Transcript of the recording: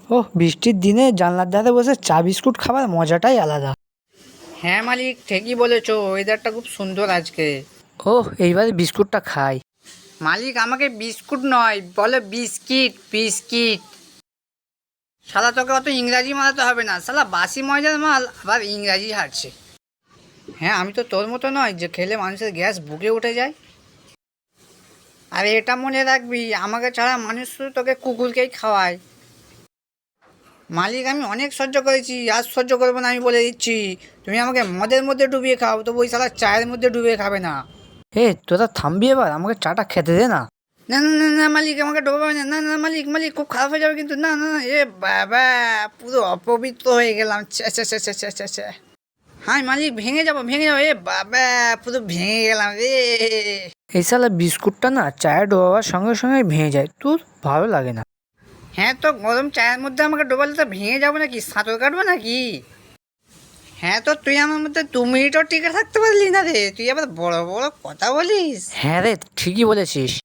ওহ, বৃষ্টির দিনে জানলার ধারে বসে চা বিস্কুট খাবার মজাটাই আলাদা। হ্যাঁ মালিক, ঠিকই বলেছো, ওয়েদারটা খুব সুন্দর আজকে। ওহ, এইবারে বিস্কুটটা খাই। মালিক আমাকে বিস্কুট নয়, বলে বিস্কিট বিস্কিট। শালা তোকে অত ইংরাজি মারাতে হবে না, শালা বাসি ময়দার মাল আবার ইংরাজি হাঁটছে। হ্যাঁ, আমি তো তোর মতো নয় যে খেলে মানুষের গ্যাস বুকে উঠে যায়। আর এটা মনে রাখবি, আমাকে ছাড়া মানুষ শুধু তোকে কুকুরকেই খাওয়ায়। মালিক আমি অনেক সহ্য করেছি, আর সহ্য করবো না আমি বলে দিচ্ছি। তুমি আমাকে মদের মধ্যে ডুবিয়ে খাও, তবু ওই শালা চায়ের মধ্যে ডুবিয়ে খাবে না। তোরা থামবি এবার, আমাকে চাটা খেতে দে না। না না না না মালিক, আমাকে ডোবাবে না, না না মালিক, মালিক খুব খারাপ হয়ে যাবে কিন্তু, না না না, এ বাবা, পুরো অপবিত্র হয়ে গেলাম, ছে ছে ছে ছে ছে ছে ছে। হ্যাঁ মালিক, ভেঙে যাবো ভেঙে যাবো, এ বাবা পুরো ভেঙে গেলাম রে। এই শালা বিস্কুটটা না চায়ে ডোবাবার সঙ্গে সঙ্গে ভেঙে যায়, তোর ভালো লাগে না। হ্যাঁ, তো গরম চায়ের মধ্যে আমাকে ডোবালে তো ভেঙে যাবো নাকি, সাঁতার কাটবো নাকি? হ্যাঁ, তো তুই আমার মধ্যে 2 মিনিটও টিকে থাকতে পারলি না রে, তুই আবার বড় বড় কথা বলিস। হ্যাঁ রে, ঠিকই বলেছিস।